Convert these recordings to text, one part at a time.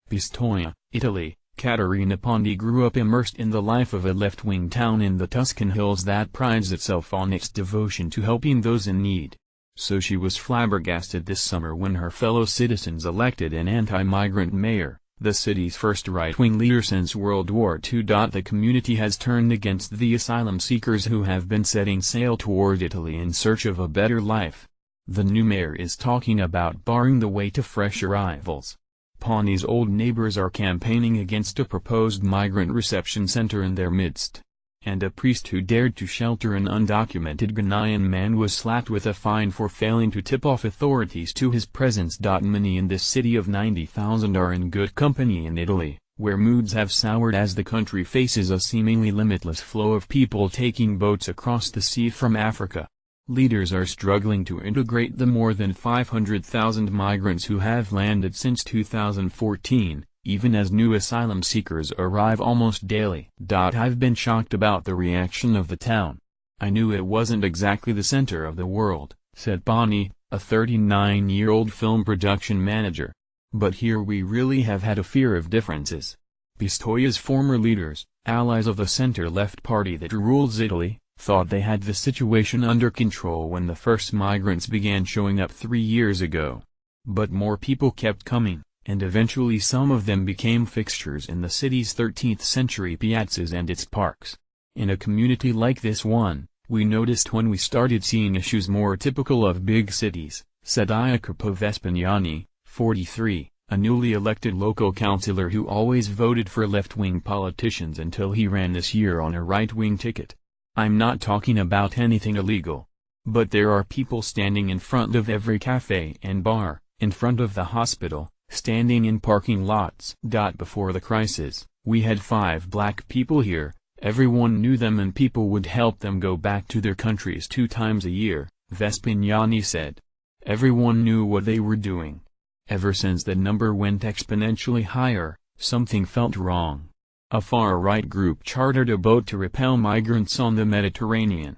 Pistoia, Italy. Caterina Pondi grew up immersed in the life of a left-wing town in the Tuscan hills that prides itself on its devotion to helping those in need. So she was flabbergasted this summer when her fellow citizens elected an anti-migrant mayor, the city's first right-wing leader since World War II. The community has turned against the asylum seekers who have been setting sail toward Italy in search of a better life. The new mayor is talking about barring the way to fresh arrivals. Pondi's old neighbors are campaigning against a proposed migrant reception center in their midst. And a priest who dared to shelter an undocumented Ghanaian man was slapped with a fine for failing to tip off authorities to his presence. Many in this city of 90,000 are in good company in Italy, where moods have soured as the country faces a seemingly limitless flow of people taking boats across the sea from Africa. Leaders are struggling to integrate the more than 500,000 migrants who have landed since 2014, even as new asylum seekers arrive almost daily. I've been shocked about the reaction of the town. I knew it wasn't exactly the center of the world, said Pondi, a 39-year-old film production manager. But here we really have had a fear of differences. Pistoia's former leaders, allies of the center-left party that rules Italy, thought they had the situation under control when the first migrants began showing up 3 years ago. But more people kept coming, and eventually some of them became fixtures in the city's 13th-century piazzas and its parks. In a community like this one, we noticed when we started seeing issues more typical of big cities, said Jacopo Vespignani, 43, a newly elected local councillor who always voted for left-wing politicians until he ran this year on a right-wing ticket. I'm not talking about anything illegal. But there are people standing in front of every cafe and bar, in front of the hospital, standing in parking lots. Before the crisis, we had 5 black people here, everyone knew them and people would help them go back to their countries 2 times a year, Vespignani said. Everyone knew what they were doing. Ever since the number went exponentially higher, something felt wrong. A far-right group chartered a boat to repel migrants on the Mediterranean.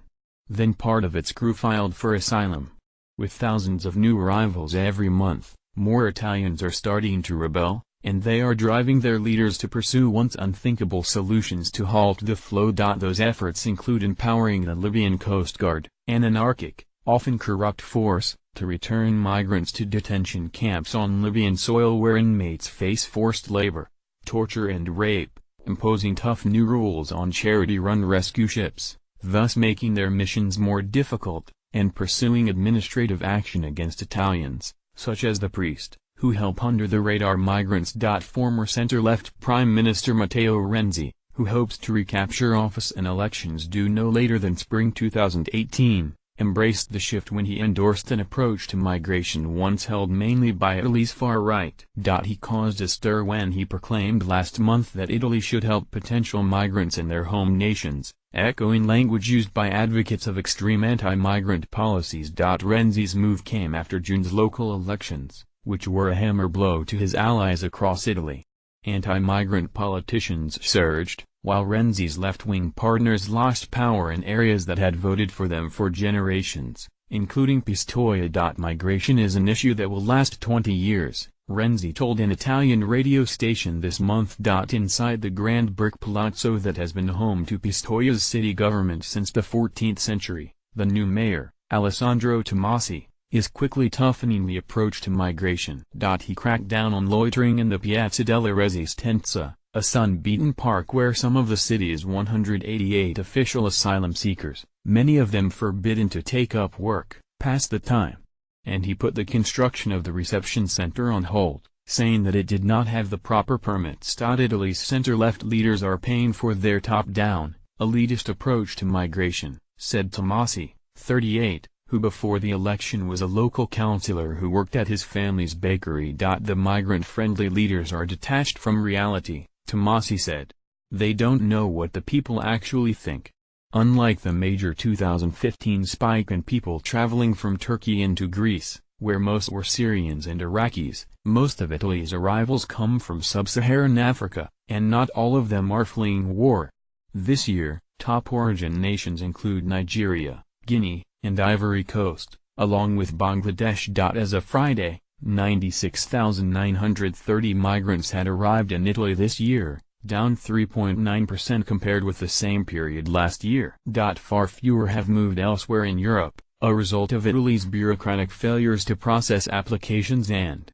Then part of its crew filed for asylum. With thousands of new arrivals every month, more Italians are starting to rebel, and they are driving their leaders to pursue once unthinkable solutions to halt the flow. Those efforts include empowering the Libyan Coast Guard, an anarchic, often corrupt force, to return migrants to detention camps on Libyan soil where inmates face forced labor, torture and rape, imposing tough new rules on charity-run rescue ships, thus making their missions more difficult, and pursuing administrative action against Italians, such as the priest, who help under-the-radar migrants. Former center-left Prime Minister Matteo Renzi, who hopes to recapture office in elections due no later than spring 2018, embraced the shift when he endorsed an approach to migration once held mainly by Italy's far right. He caused a stir when he proclaimed last month that Italy should help potential migrants in their home nations, echoing language used by advocates of extreme anti-migrant policies. Renzi's move came after June's local elections, which were a hammer blow to his allies across Italy. Anti-migrant politicians surged, while Renzi's left-wing partners lost power in areas that had voted for them for generations, including Pistoia. Migration is an issue that will last 20 years, Renzi told an Italian radio station this month. Inside the grand brick palazzo that has been home to Pistoia's city government since the 14th century, the new mayor, Alessandro Tomasi, is quickly toughening the approach to migration. He cracked down on loitering in the Piazza della Resistenza, a sun-beaten park where some of the city's 188 official asylum seekers, many of them forbidden to take up work, pass the time. And he put the construction of the reception center on hold, saying that it did not have the proper permits. Italy's center-left leaders are paying for their top-down, elitist approach to migration, said Tomasi, 38, who before the election was a local councillor who worked at his family's bakery. The migrant-friendly leaders are detached from reality, Tomasi said. They don't know what the people actually think. Unlike the major 2015 spike in people traveling from Turkey into Greece, where most were Syrians and Iraqis, most of Italy's arrivals come from sub-Saharan Africa, and not all of them are fleeing war. This year, top origin nations include Nigeria, Guinea, and Ivory Coast, along with Bangladesh. As of Friday, 96,930 migrants had arrived in Italy this year, down 3.9% compared with the same period last year. Far fewer have moved elsewhere in Europe, a result of Italy's bureaucratic failures to process applications and